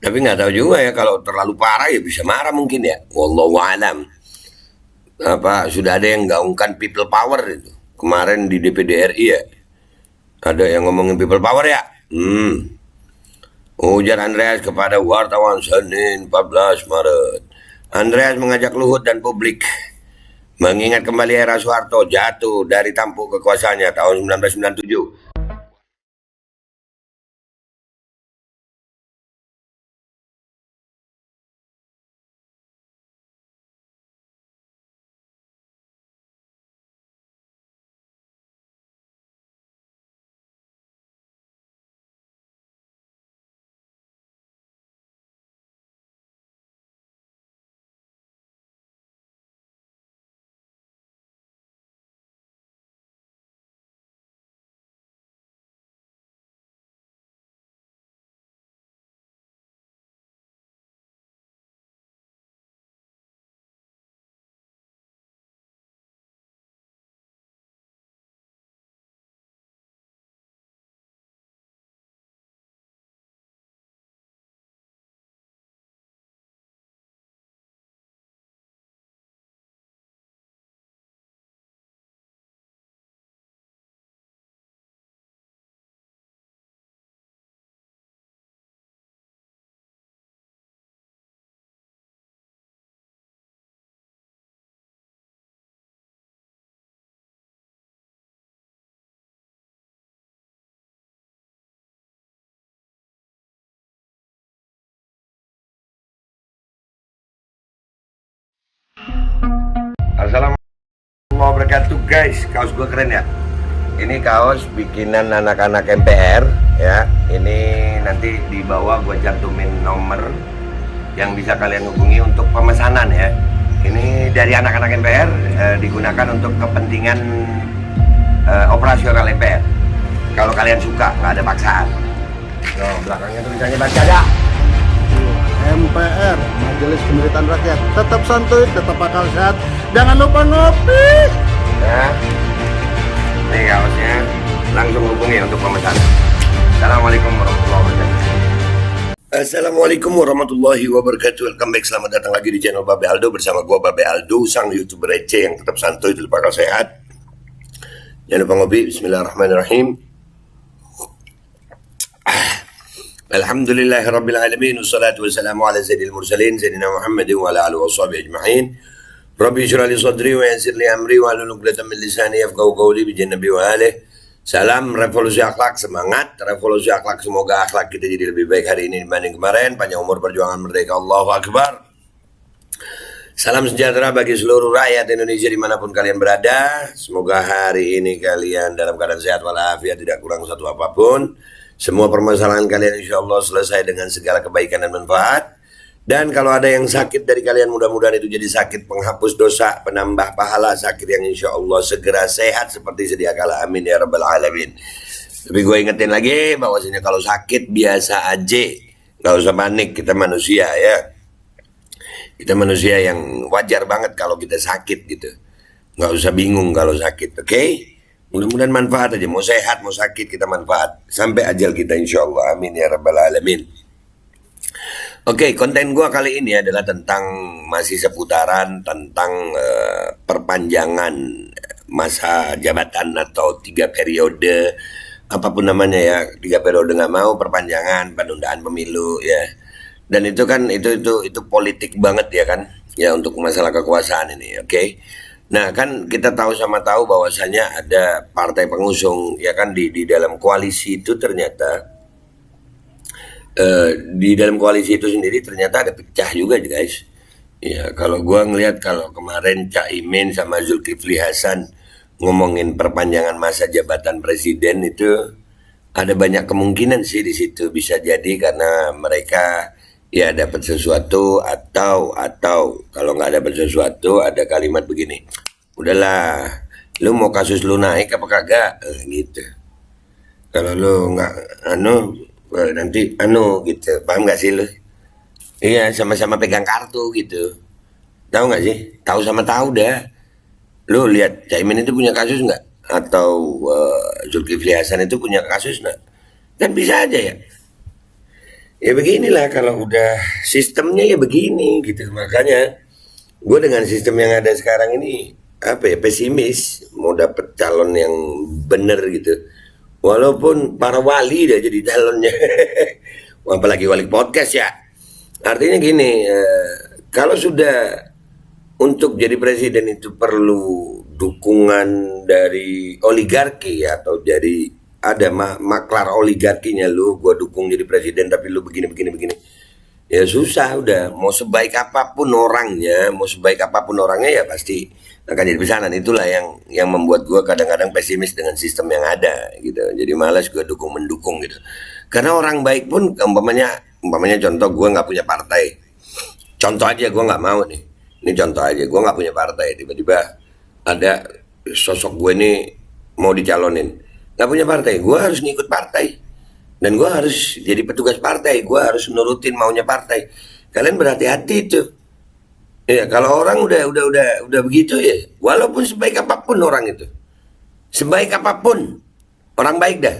Tapi nggak tahu juga ya, kalau terlalu parah ya bisa marah mungkin ya. Wallahu alam. Apa sudah ada yang gaungkan people power itu kemarin di DPD RI ya? Ada yang ngomongin people power ya? Ujar Andreas kepada wartawan Senin 14 Maret. Andreas mengajak Luhut dan publik mengingat kembali era Soeharto jatuh dari tampuk kekuasaannya tahun 1997. Assalamualaikum warahmatullahi wabarakatuh guys. Kaos gue keren ya. Ini kaos bikinan anak-anak MPR ya. Ini nanti di bawah gue cantumin nomor yang bisa kalian hubungi untuk pemesanan ya. Ini dari anak-anak MPR, digunakan untuk kepentingan operasional MPR. Kalau kalian suka, nggak ada paksaan. Tuh, belakangnya tulisannya baca ada. MPR, Majelis Pemerintahan Rakyat, tetap santuy, tetap akal sehat, jangan lupa ngopi. Ya, ini kaosnya, langsung hubungi untuk pemesanan. Assalamualaikum warahmatullahi wabarakatuh. Assalamualaikum warahmatullahi wabarakatuh. Welcome back, selamat datang lagi di channel Babe Aldo bersama gua Babe Aldo, sang YouTuber receh yang tetap santuy, tetap akal sehat. Jangan lupa ngopi. Bismillahirrahmanirrahim. Alhamdulillahirabbil alamin, wassalatu wassalamu ala sayyidil mursalin sayyidina Muhammadin wa ala alihi washabihi ajma'in. Rabbi shrah li sadri wa yassir li amri wa hlul 'uqdatam min lisani yafqahu qawli bi nabi wa alihi. Salam revolusi akhlak, semangat revolusi akhlak, semoga akhlak kita jadi lebih baik hari ini dibanding kemarin. Panjang umur, perjuangan merdeka, Allahu Akbar. Salam sejahtera bagi seluruh rakyat Indonesia dimanapun kalian berada. Semoga hari ini kalian dalam keadaan sehat walafiat, tidak kurang satu apapun. Semua permasalahan kalian insya Allah selesai dengan segala kebaikan dan manfaat. Dan kalau ada yang sakit dari kalian, mudah-mudahan itu jadi sakit penghapus dosa, penambah pahala, sakit yang insya Allah segera sehat seperti sedia kala. Amin ya rabbal alamin. Tapi gue ingetin lagi bahwasanya kalau sakit biasa aja, nggak usah panik, kita manusia ya. Kita manusia yang wajar banget kalau kita sakit gitu. Nggak usah bingung kalau sakit, oke? Mudah-mudahan manfaat aja, mau sehat, mau sakit, kita manfaat. Sampai ajal kita insya Allah, amin ya rabbal alamin. Oke, konten gua kali ini adalah tentang, masih seputaran tentang perpanjangan masa jabatan atau 3 periode. Apapun namanya ya, 3 periode nggak mau, perpanjangan, penundaan pemilu ya. Dan itu kan, itu politik banget ya kan, ya untuk masalah kekuasaan ini, oke? Nah kan kita tahu sama tahu bahwasanya ada partai pengusung ya kan di dalam koalisi itu ternyata di dalam koalisi itu sendiri ternyata ada pecah juga guys. Ya kalau gua ngelihat kalau kemarin Caimin sama Zulkifli Hasan ngomongin perpanjangan masa jabatan presiden itu ada banyak kemungkinan sih di situ, bisa jadi karena mereka ya dapat sesuatu atau kalau nggak dapat sesuatu ada kalimat begini, udahlah lu mau kasus lu naik apa kagak, gitu. Kalau lu nggak nanti gitu, paham nggak sih lu? Iya, sama-sama pegang kartu gitu, tahu nggak sih, tahu sama tahu dah. Lu lihat Caimin itu punya kasus nggak, atau Zulkifli Hasan itu punya kasus nggak? Kan bisa aja ya. Ya beginilah kalau udah sistemnya ya begini gitu. Makanya gue dengan sistem yang ada sekarang ini apa ya, pesimis mau dapet calon yang bener gitu. Walaupun para wali udah jadi calonnya. Apalagi wali podcast ya. Artinya gini, kalau sudah untuk jadi presiden itu perlu dukungan dari oligarki atau dari ada maklar oligarkinya, lu gua dukung jadi presiden tapi lu begini begini begini, ya susah. Udah mau sebaik apapun orangnya, ya pasti akan jadi pesanan. Itulah yang membuat gua kadang-kadang pesimis dengan sistem yang ada gitu. Jadi malas gua dukung mendukung gitu, karena orang baik pun umpamanya contoh gua nggak punya partai. Contoh aja gue nggak mau nih. Ini contoh aja, gue nggak punya partai. Tiba-tiba ada sosok gue nih mau dicalonin. Nggak punya partai, gue harus ngikut partai. Dan gue harus jadi petugas partai. Gue harus nurutin maunya partai. Kalian berhati-hati itu. Ya kalau orang udah begitu ya. Walaupun sebaik apapun orang itu, sebaik apapun orang baik dah.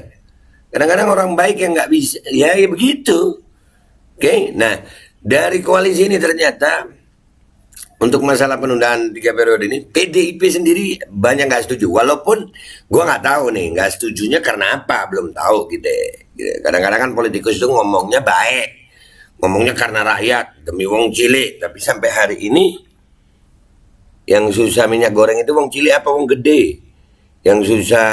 Kadang-kadang orang baik yang nggak bisa, ya begitu. Oke, nah dari koalisi ini ternyata untuk masalah penundaan 3 periode ini PDIP sendiri banyak nggak setuju. Walaupun gua nggak tahu nih nggak setujunya karena apa, belum tahu gitu. Kadang-kadang kan politikus itu ngomongnya baik, ngomongnya karena rakyat demi wong cilik. Tapi sampai hari ini yang susah minyak goreng itu wong cilik apa wong gede? Yang susah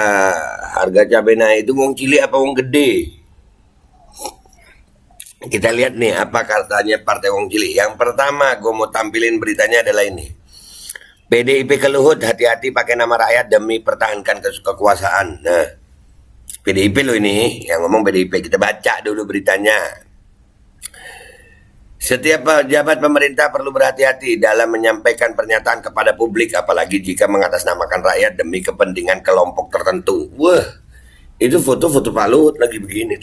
harga cabai naik itu wong cilik apa wong gede? Kita lihat nih apa katanya Partai Wong Cilik. Yang pertama gue mau tampilin beritanya adalah ini. PDIP ke Luhut, hati-hati pakai nama rakyat demi pertahankan kekuasaan. Nah, PDIP lo ini yang ngomong PDIP. Kita baca dulu beritanya. Setiap pejabat pemerintah perlu berhati-hati dalam menyampaikan pernyataan kepada publik, apalagi jika mengatasnamakan rakyat demi kepentingan kelompok tertentu. Wah, itu foto-foto Pak Luhut lagi begini.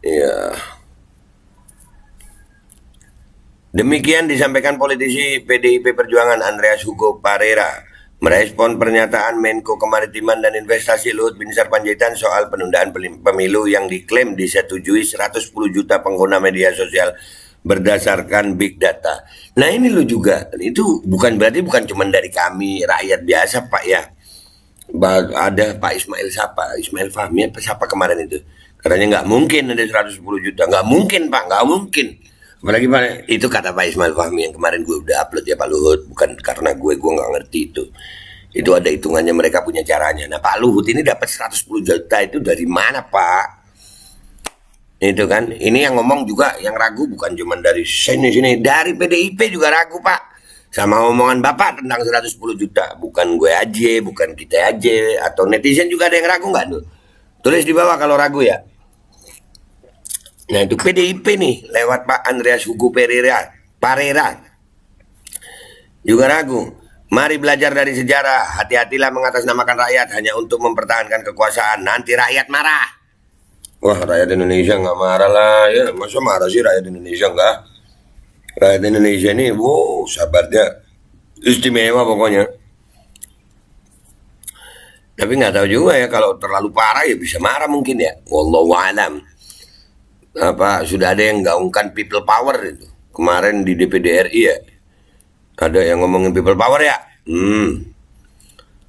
Ya. Demikian disampaikan politisi PDIP Perjuangan Andreas Hugo Parera merespon pernyataan Menko Kemaritiman dan Investasi Luhut Binsar Panjaitan soal penundaan pemilu yang diklaim disetujui 110 juta pengguna media sosial berdasarkan big data. Nah ini lo juga, itu berarti bukan cuma dari kami rakyat biasa Pak ya. Ada Pak Ismail Fahmi apa siapa kemarin itu. Katanya nggak mungkin ada 110 juta, nggak mungkin Pak, nggak mungkin. Apalagi itu kata Pak Ismail Fahmi yang kemarin gue udah upload ya Pak Luhut, bukan karena gue nggak ngerti itu. Itu ada hitungannya, mereka punya caranya. Nah Pak Luhut ini dapat 110 juta itu dari mana Pak? Itu kan, ini yang ngomong juga yang ragu bukan cuma dari sini, dari PDIP juga ragu Pak. Sama omongan Bapak tentang 110 juta, bukan gue aja, bukan kita aja, atau netizen juga ada yang ragu nggak tuh? Tulis di bawah kalau ragu ya. Nah itu PDIP nih lewat Pak Andreas Hugo Parera juga ragu. Mari belajar dari sejarah, hati-hatilah mengatasnamakan rakyat hanya untuk mempertahankan kekuasaan, nanti rakyat marah. Wah rakyat Indonesia nggak marah lah ya, masa marah sih rakyat Indonesia nggak? Rakyat Indonesia ini wow sabarnya istimewa pokoknya. Tapi nggak tahu juga ya, kalau terlalu parah ya bisa marah mungkin ya, wallahu alam. Apa sudah ada yang gaungkan people power itu kemarin di DPD RI ya, ada yang ngomongin people power ya.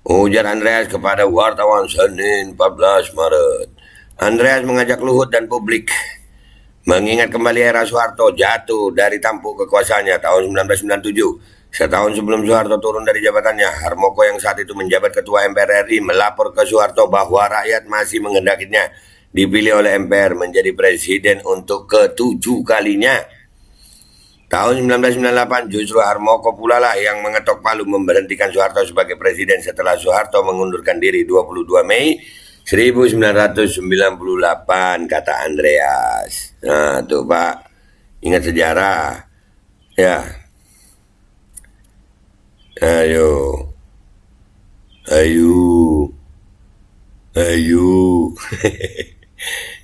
Ujar Andreas kepada wartawan Senin 14 Maret. Andreas mengajak Luhut dan publik mengingat kembali era Soeharto jatuh dari tampuk kekuasaannya tahun 1997. Setahun sebelum Soeharto turun dari jabatannya, Harmoko yang saat itu menjabat ketua MPR RI melapor ke Soeharto bahwa rakyat masih menghendakinya dipilih oleh MPR menjadi presiden untuk ke-7 kalinya. Tahun 1998 justru Harmoko pula lah yang mengetok palu memberhentikan Soeharto sebagai presiden setelah Soeharto mengundurkan diri 22 Mei 1998, kata Andreas. Nah tuh Pak, ingat sejarah ya. Ayo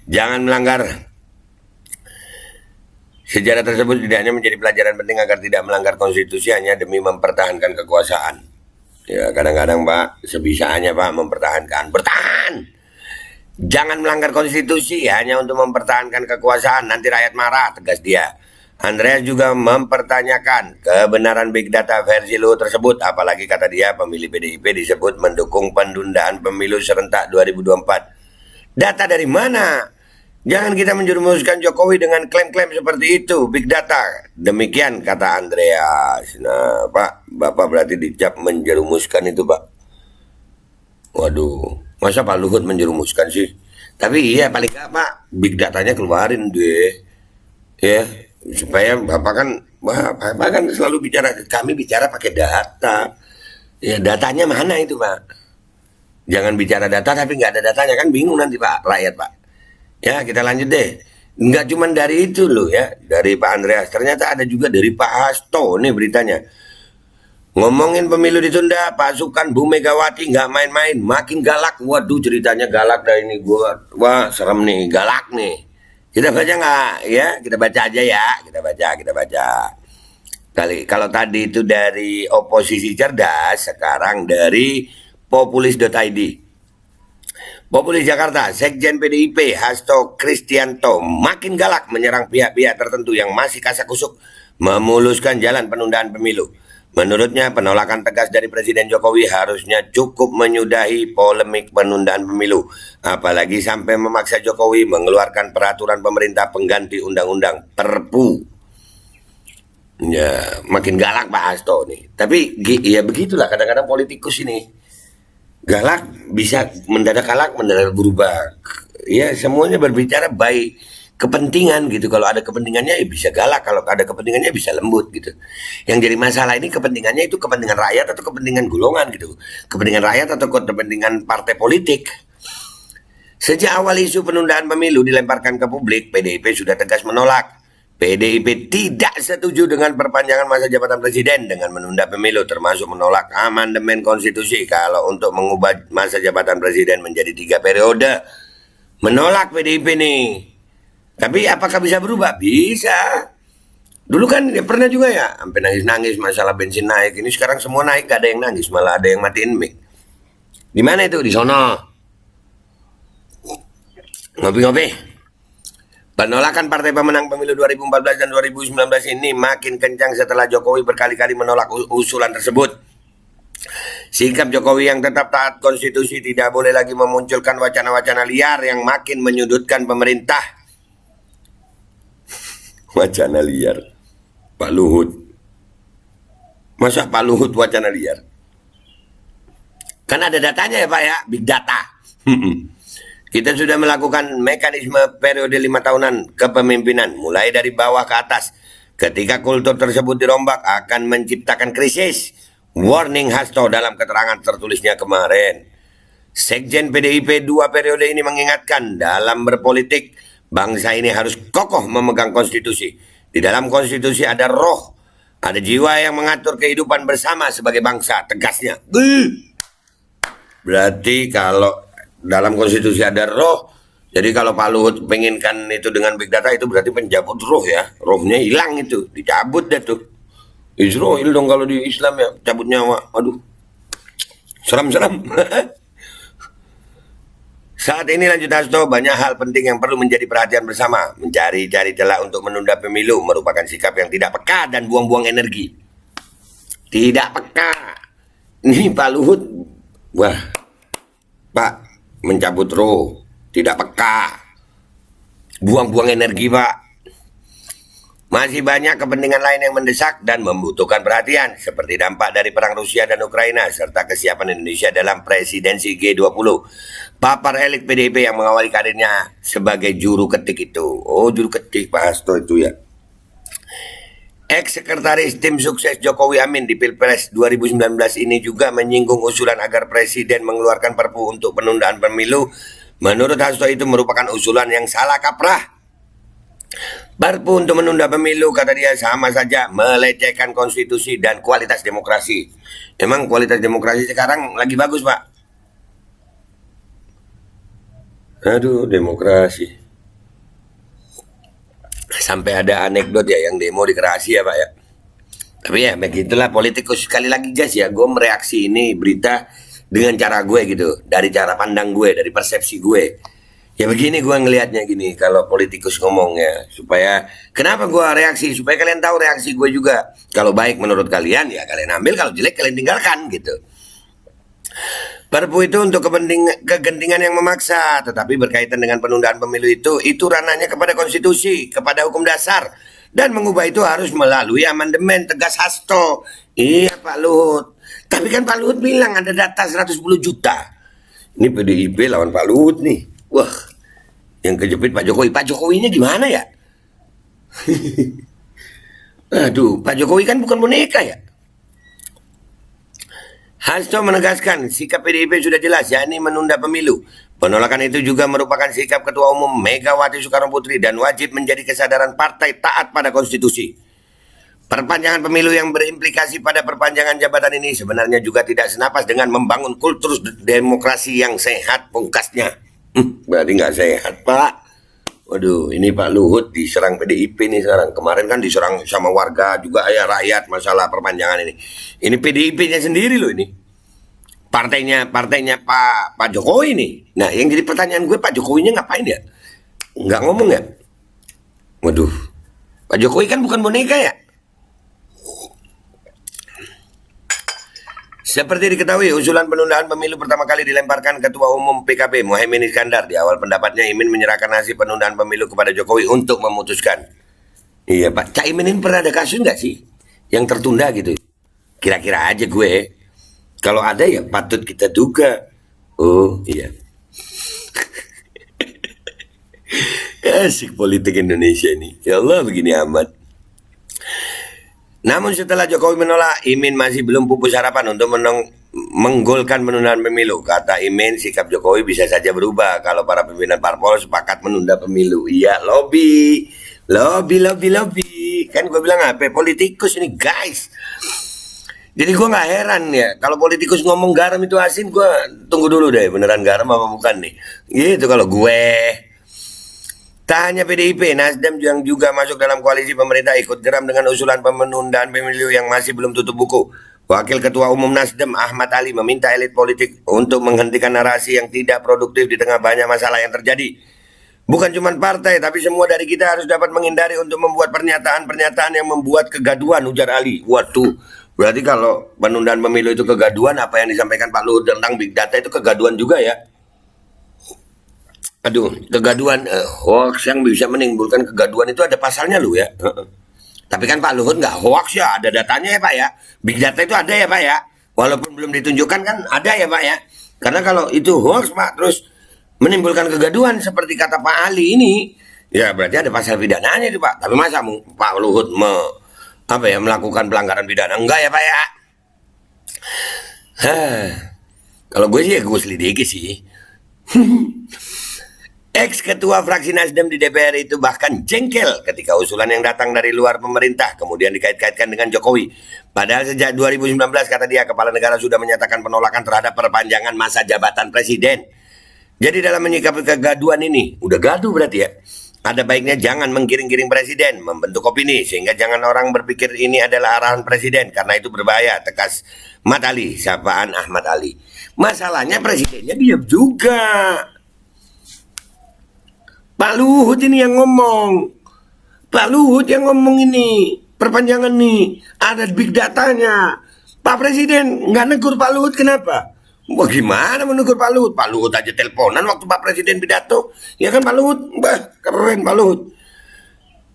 jangan melanggar. Sejarah tersebut tidaknya menjadi pelajaran penting agar tidak melanggar konstitusi hanya demi mempertahankan kekuasaan. Ya kadang-kadang Pak, sebisanya Pak mempertahankan. Bertahan! Jangan melanggar konstitusi hanya untuk mempertahankan kekuasaan, nanti rakyat marah, tegas dia. Andreas juga mempertanyakan kebenaran big data versi Luhut tersebut, apalagi kata dia pemilih PDIP disebut mendukung penundaan pemilu serentak 2024. Data dari mana? Jangan kita menjerumuskan Jokowi dengan klaim-klaim seperti itu, big data. Demikian kata Andreas. Nah, Pak, Bapak berarti dicap menjerumuskan itu, Pak. Waduh, masa Pak Luhut menjerumuskan sih? Tapi iya paling nggak Pak, big datanya keluarin deh. Ya, supaya Bapak kan selalu bicara, kami bicara pakai data. Ya, datanya mana itu, Pak? Jangan bicara data tapi nggak ada datanya, kan bingung nanti Pak, rakyat Pak. Ya, kita lanjut deh. Nggak cuma dari itu loh ya, dari Pak Andreas. Ternyata ada juga dari Pak Hasto nih beritanya. Ngomongin pemilu ditunda, pasukan Bu Megawati nggak main-main, makin galak. Waduh, ceritanya galak dah ini gua. Wah, serem nih, galak nih. Kita baca nggak? Ya, kita baca aja ya. Kita baca. Kalau tadi itu dari oposisi cerdas, sekarang dari populis.id. Populis Jakarta, Sekjen PDIP Hasto Kristianto makin galak menyerang pihak-pihak tertentu yang masih kasak-kusuk memuluskan jalan penundaan pemilu. Menurutnya, penolakan tegas dari Presiden Jokowi harusnya cukup menyudahi polemik penundaan pemilu, apalagi sampai memaksa Jokowi mengeluarkan peraturan pemerintah pengganti undang-undang Perpu. Ya, makin galak Pak Hasto nih. Tapi ya begitulah kadang-kadang politikus ini. Galak bisa mendadak galak, mendadak berubah. Ya, semuanya berbicara baik kepentingan gitu. Kalau ada kepentingannya ya bisa galak, kalau ada kepentingannya bisa lembut gitu. Yang jadi masalah ini kepentingannya itu kepentingan rakyat atau kepentingan golongan gitu. Kepentingan rakyat atau kepentingan partai politik. Sejak awal isu penundaan pemilu dilemparkan ke publik, PDIP sudah tegas menolak. PDIP tidak setuju dengan perpanjangan masa jabatan presiden dengan menunda pemilu, termasuk menolak amandemen konstitusi kalau untuk mengubah masa jabatan presiden menjadi 3 periode. Menolak PDIP nih. Tapi apakah bisa berubah? Bisa. Dulu kan ya pernah juga ya, sampai nangis-nangis masalah bensin naik. Ini sekarang semua naik, gak ada yang nangis, malah ada yang matiin mic. Di mana itu? Di sono. Ngopi-ngopi. Penolakan partai pemenang pemilu 2014 dan 2019 ini makin kencang setelah Jokowi berkali-kali menolak usulan tersebut. Sikap Jokowi yang tetap taat konstitusi tidak boleh lagi memunculkan wacana-wacana liar yang makin menyudutkan pemerintah. Wacana liar. Pak Luhut. Masa Pak Luhut wacana liar? Kan ada datanya ya Pak ya, big data. Kita sudah melakukan mekanisme periode 5 tahunan kepemimpinan, mulai dari bawah ke atas. Ketika kultur tersebut dirombak akan menciptakan krisis. Warning Hasto dalam keterangan tertulisnya kemarin. Sekjen PDIP 2 periode ini mengingatkan dalam berpolitik, bangsa ini harus kokoh memegang konstitusi. Di dalam konstitusi ada roh, ada jiwa yang mengatur kehidupan bersama sebagai bangsa, tegasnya. Berarti kalau dalam konstitusi ada roh, jadi kalau Pak Luhut penginkan itu dengan big data itu berarti pencabut roh ya. Rohnya hilang itu, dicabut deh tuh. Israel dong kalau di Islam ya, cabut nyawa. Aduh, seram-seram. Saat ini lanjut Hasto, banyak hal penting yang perlu menjadi perhatian bersama. Mencari-cari celah untuk menunda pemilu merupakan sikap yang tidak peka dan buang-buang energi. Tidak peka. Ini Pak Luhut, wah, Pak, mencabut roh, tidak peka, buang-buang energi Pak. Masih banyak kepentingan lain yang mendesak dan membutuhkan perhatian, seperti dampak dari perang Rusia dan Ukraina, serta kesiapan Indonesia dalam presidensi G20. Papar elit PDIP yang mengawali karirnya sebagai juru ketik itu. Oh, juru ketik Pak Hasto itu ya. Ex-sekretaris tim sukses Jokowi Amin di Pilpres 2019 ini juga menyinggung usulan agar Presiden mengeluarkan Perpu untuk penundaan pemilu. Menurut Hasto itu merupakan usulan yang salah kaprah. Perpu untuk menunda pemilu, kata dia, sama saja melecehkan konstitusi dan kualitas demokrasi. Emang kualitas demokrasi sekarang lagi bagus, Pak? Aduh, demokrasi. Sampai ada anekdot ya yang demo di Kerasi ya Pak ya. Tapi ya begitulah politikus. Sekali lagi guys ya, gue mereaksi ini berita dengan cara gue gitu, dari cara pandang gue, dari persepsi gue. Ya begini gua ngelihatnya gini, kalau politikus ngomongnya supaya kenapa gua reaksi supaya kalian tahu reaksi gue juga. Kalau baik menurut kalian ya kalian ambil, kalau jelek kalian tinggalkan gitu. Perpu itu untuk kegentingan yang memaksa, tetapi berkaitan dengan penundaan pemilu itu ranahnya kepada konstitusi, kepada hukum dasar, dan mengubah itu harus melalui amandemen, tegas Hasto. Iya Pak Luhut. Tapi kan Pak Luhut bilang ada data 110 juta. Ini PDIP lawan Pak Luhut nih. Wah, yang kejepit Pak Jokowi. Pak Jokowinya gimana ya? Aduh, Pak Jokowi kan bukan boneka ya. Hasto menegaskan sikap PDIP sudah jelas, yakni menunda pemilu. Penolakan itu juga merupakan sikap Ketua Umum Megawati Soekarno Putri dan wajib menjadi kesadaran partai taat pada konstitusi. Perpanjangan pemilu yang berimplikasi pada perpanjangan jabatan ini sebenarnya juga tidak senapas dengan membangun kultur demokrasi yang sehat, pungkasnya. Berarti nggak sehat, Pak. Waduh, ini Pak Luhut diserang PDIP nih sekarang. Kemarin kan diserang sama warga juga ya, rakyat, masalah perpanjangan ini. Ini PDIP-nya sendiri loh ini. Partainya Pak Jokowi nih. Nah, yang jadi pertanyaan gue, Pak Jokowinya ngapain ya? Nggak ngomong ya? Waduh, Pak Jokowi kan bukan boneka ya? Seperti diketahui, usulan penundaan pemilu pertama kali dilemparkan Ketua Umum PKB Muhaimin Iskandar. Di awal pendapatnya, Imin menyerahkan hasil penundaan pemilu kepada Jokowi untuk memutuskan. Iya Pak, Cak Imin ini pernah ada kasus nggak sih yang tertunda gitu? Kira-kira aja gue. Kalau ada ya patut kita duga. Oh iya. Asik politik Indonesia ini. Ya Allah, begini amat. Namun setelah Jokowi menolak, Imin masih belum pupus harapan untuk menggolkan penundaan pemilu. Kata Imin, sikap Jokowi bisa saja berubah kalau para pimpinan parpol sepakat menunda pemilu. Iya, lobby. Kan gue bilang apa? Politikus ini guys. Jadi gue nggak heran ya, kalau politikus ngomong garam itu asin, gue tunggu dulu deh, beneran garam apa bukan nih. Gitu kalau gue. Tak hanya PDIP, Nasdem yang juga masuk dalam koalisi pemerintah ikut geram dengan usulan penundaan pemilu yang masih belum tutup buku. Wakil Ketua Umum Nasdem Ahmad Ali meminta elit politik untuk menghentikan narasi yang tidak produktif di tengah banyak masalah yang terjadi. Bukan cuma partai, tapi semua dari kita harus dapat menghindari untuk membuat pernyataan-pernyataan yang membuat kegaduhan, ujar Ali. Waduh, berarti kalau penundaan pemilu itu kegaduhan, apa yang disampaikan Pak Luhut tentang Big Data itu kegaduhan juga ya? Aduh, kegaduhan hoax yang bisa menimbulkan kegaduhan itu ada pasalnya loh ya. Tapi kan Pak Luhut nggak hoax ya, ada datanya ya Pak ya. Big Data itu ada ya Pak ya. Walaupun belum ditunjukkan kan ada ya Pak ya. Karena kalau itu hoax Pak, terus menimbulkan kegaduhan seperti kata Pak Ali ini, ya berarti ada pasal pidananya itu Pak. Tapi masa Pak Luhut melakukan pelanggaran pidana? Enggak ya Pak ya. Kalau gue sih ya gue selidiki sih. Ex-ketua fraksi Nasdem di DPR itu bahkan jengkel ketika usulan yang datang dari luar pemerintah kemudian dikait-kaitkan dengan Jokowi. Padahal sejak 2019 kata dia, kepala negara sudah menyatakan penolakan terhadap perpanjangan masa jabatan presiden. Jadi dalam menyikapi kegaduhan ini, udah gaduh berarti ya, ada baiknya jangan menggiring-giring presiden, membentuk opini, sehingga jangan orang berpikir ini adalah arahan presiden, karena itu berbahaya, tegas Mat Ali, sapaan Ahmad Ali. Masalahnya presidennya diam juga. Pak Luhut ini yang ngomong. Pak Luhut yang ngomong ini. Perpanjangan nih. Ada big datanya. Pak Presiden nggak negur Pak Luhut, kenapa? Wah, gimana menegur Pak Luhut? Pak Luhut aja teleponan waktu Pak Presiden pidato. Ya kan Pak Luhut? Bah, keren Pak Luhut.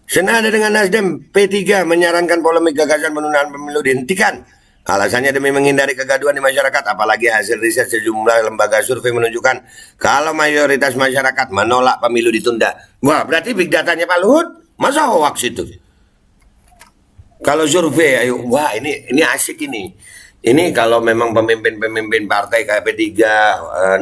Senada dengan Nasdem, P3 menyarankan polemik gagasan penundaan pemilu dihentikan. Alasannya demi menghindari kegaduhan di masyarakat, apalagi hasil riset sejumlah lembaga survei menunjukkan kalau mayoritas masyarakat menolak pemilu ditunda. Wah, berarti big datanya Pak Luhut, masa hoax itu? Kalau survei, ayo, wah ini asik ini. Ini kalau memang pemimpin-pemimpin partai kayak P3,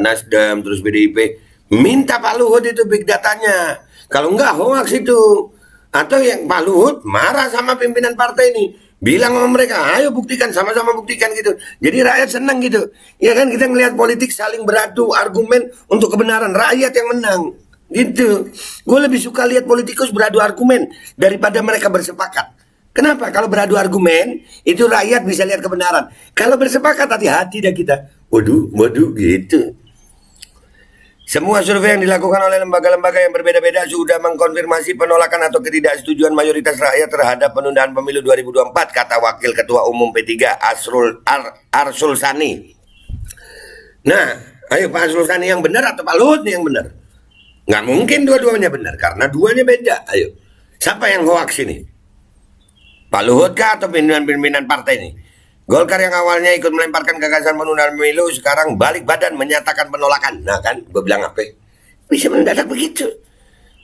Nasdem, terus PDIP, minta Pak Luhut itu big datanya. Kalau enggak hoax itu. Atau yang Pak Luhut marah sama pimpinan partai ini. Bilang sama mereka, ayo buktikan, sama-sama buktikan gitu. Jadi rakyat senang gitu. Ya kan, kita ngelihat politik saling beradu argumen untuk kebenaran. Rakyat yang menang. Gitu. Gue lebih suka lihat politikus beradu argumen daripada mereka bersepakat. Kenapa? Kalau beradu argumen, itu rakyat bisa lihat kebenaran. Kalau bersepakat, hati-hati dah kita. Waduh gitu. Semua survei yang dilakukan oleh lembaga-lembaga yang berbeda-beda sudah mengkonfirmasi penolakan atau ketidaksetujuan mayoritas rakyat terhadap penundaan pemilu 2024, kata Wakil Ketua Umum P3 Arsul Sani. Nah, ayo Pak Arsul Sani yang benar atau Pak Luhut nih yang benar? Nggak mungkin dua-duanya benar, karena duanya beda. Ayo, siapa yang hoax ini? Pak Luhut kah atau pimpinan partai ini? Golkar yang awalnya ikut melemparkan gagasan penundaan pemilu sekarang balik badan menyatakan penolakan. Nah kan, gue bilang apa? Bisa mendadak begitu.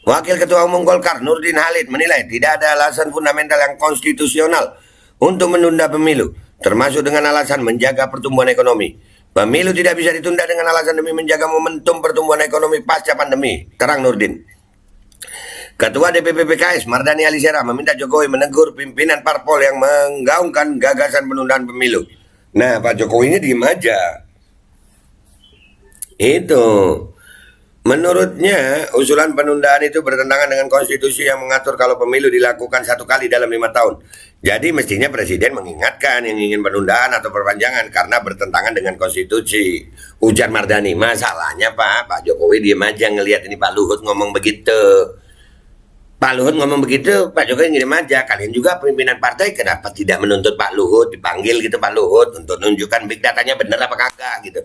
Wakil Ketua Umum Golkar Nurdin Halid menilai tidak ada alasan fundamental yang konstitusional untuk menunda pemilu, termasuk dengan alasan menjaga pertumbuhan ekonomi. Pemilu tidak bisa ditunda dengan alasan demi menjaga momentum pertumbuhan ekonomi pasca pandemi, terang Nurdin. Ketua DPP PKS Mardani Alisera meminta Jokowi menegur pimpinan parpol yang menggaungkan gagasan penundaan pemilu. Nah, Pak Jokowi ini diem aja. Itu. Menurutnya, usulan penundaan itu bertentangan dengan konstitusi yang mengatur kalau pemilu dilakukan 1 kali dalam 5 tahun. Jadi mestinya Presiden mengingatkan yang ingin penundaan atau perpanjangan karena bertentangan dengan konstitusi. Ujar Mardani. Masalahnya Pak Jokowi diem aja ngelihat ini Pak Luhut ngomong begitu. Pak Luhut ngomong begitu, Pak Jokowi ngirim aja. Kalian juga pimpinan partai, kenapa tidak menuntut Pak Luhut, dipanggil gitu Pak Luhut untuk menunjukkan big datanya bener apa kagak gitu.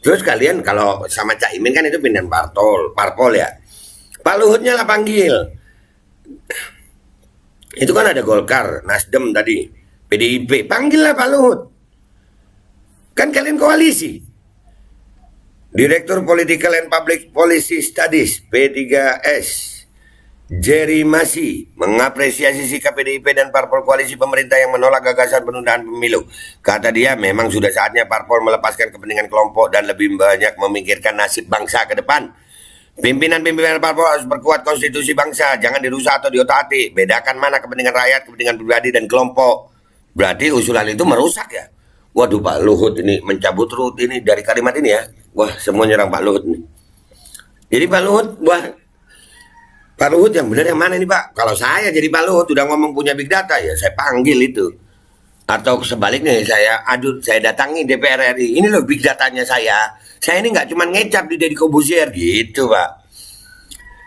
Terus kalian kalau sama Cak Imin kan itu pimpinan parpol ya. Pak Luhutnya lah panggil. Itu kan ada Golkar, Nasdem tadi, PDIP, panggil lah Pak Luhut. Kan kalian koalisi. Direktur Political and Public Policy Studies P3S Jerry Masi mengapresiasi sikap PDIP dan parpol koalisi pemerintah yang menolak gagasan penundaan pemilu. Kata dia, memang sudah saatnya parpol melepaskan kepentingan kelompok dan lebih banyak memikirkan nasib bangsa ke depan. Pimpinan-pimpinan parpol harus perkuat konstitusi bangsa, jangan dirusak atau diotak-atik. Bedakan mana kepentingan rakyat, kepentingan pribadi dan kelompok. Berarti usulan itu merusak ya? Waduh, Pak Luhut ini mencabut Ruhut ini dari kalimat ini ya. Wah, semua nyerang Pak Luhut nih. Jadi Pak Luhut, Pak Luhut yang benar yang mana ini Pak? Kalau saya jadi Pak Luhut udah ngomong punya big data ya saya panggil itu. Atau sebaliknya saya datangi DPR RI. Ini loh big datanya saya. Saya ini nggak cuma ngecap di Deddy Corbuzier gitu Pak.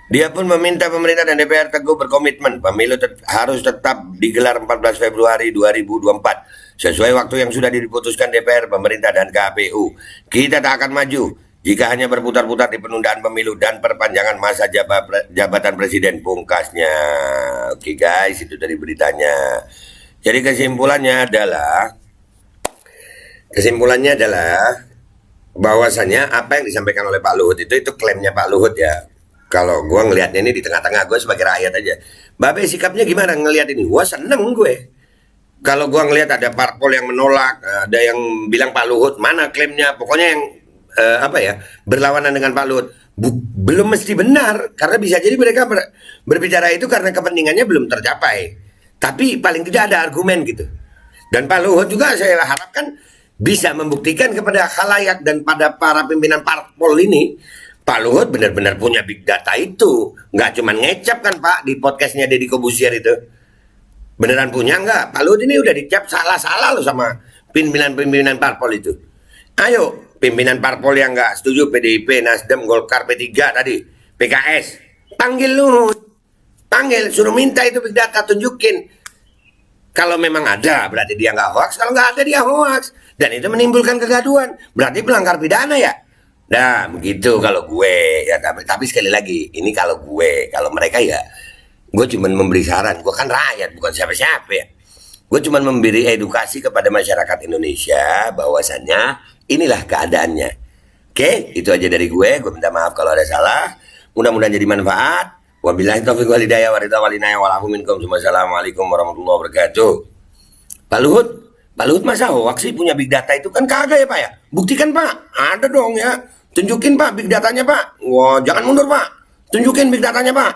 Dia pun meminta pemerintah dan DPR teguh berkomitmen pemilu harus tetap digelar 14 Februari 2024 sesuai waktu yang sudah diputuskan DPR, pemerintah dan KPU. Kita tak akan maju jika hanya berputar-putar di penundaan pemilu dan perpanjangan masa jabatan presiden, pungkasnya. Oke guys, itu dari beritanya. Jadi kesimpulannya adalah bahwasannya apa yang disampaikan oleh Pak Luhut itu klaimnya Pak Luhut ya. Kalau gue ngelihatnya ini di tengah-tengah, gue sebagai rakyat aja. Babe sikapnya gimana ngelihat ini? Wah seneng gue. Kalau gue ngelihat ada parpol yang menolak, ada yang bilang Pak Luhut, mana klaimnya? Pokoknya yang berlawanan dengan Pak Luhut belum mesti benar, karena bisa jadi mereka berbicara itu karena kepentingannya belum tercapai, tapi paling tidak ada argumen gitu. Dan Pak Luhut juga saya harapkan bisa membuktikan kepada khalayak dan pada para pimpinan parpol ini, Pak Luhut benar-benar punya big data itu, nggak cuma ngecap kan Pak di podcastnya Deddy Corbuzier itu. Beneran punya nggak? Pak Luhut ini udah dicap salah-salah loh sama pimpinan-pimpinan parpol itu. Ayo, pimpinan parpol yang nggak setuju, PDIP, Nasdem, Golkar, P3 tadi, PKS, panggil Luhut, panggil, suruh minta itu big data, tunjukin. Kalau memang ada, berarti dia nggak hoax. Kalau nggak ada, dia hoax. Dan itu menimbulkan kegaduhan, berarti pelanggar pidana ya. Nah, begitu kalau gue. Ya, tapi sekali lagi, ini kalau gue, kalau mereka ya, gue cuma memberi saran. Gue kan rakyat, bukan siapa-siapa ya. Gue cuma memberi edukasi kepada masyarakat Indonesia bahwasannya inilah keadaannya. Oke, itu aja dari gue. Gue minta maaf kalau ada salah. Mudah-mudahan jadi manfaat. Wabillahi taufiq wal hidayah wa ridha wal inayah wal afu minkum. Assalamualaikum warahmatullahi wabarakatuh. Pak Luhut masa hoax sih punya big data itu kan kagak ya Pak ya? Buktikan Pak. Ada dong ya. Tunjukin Pak big datanya Pak. Wah, jangan mundur Pak. Tunjukin big datanya Pak.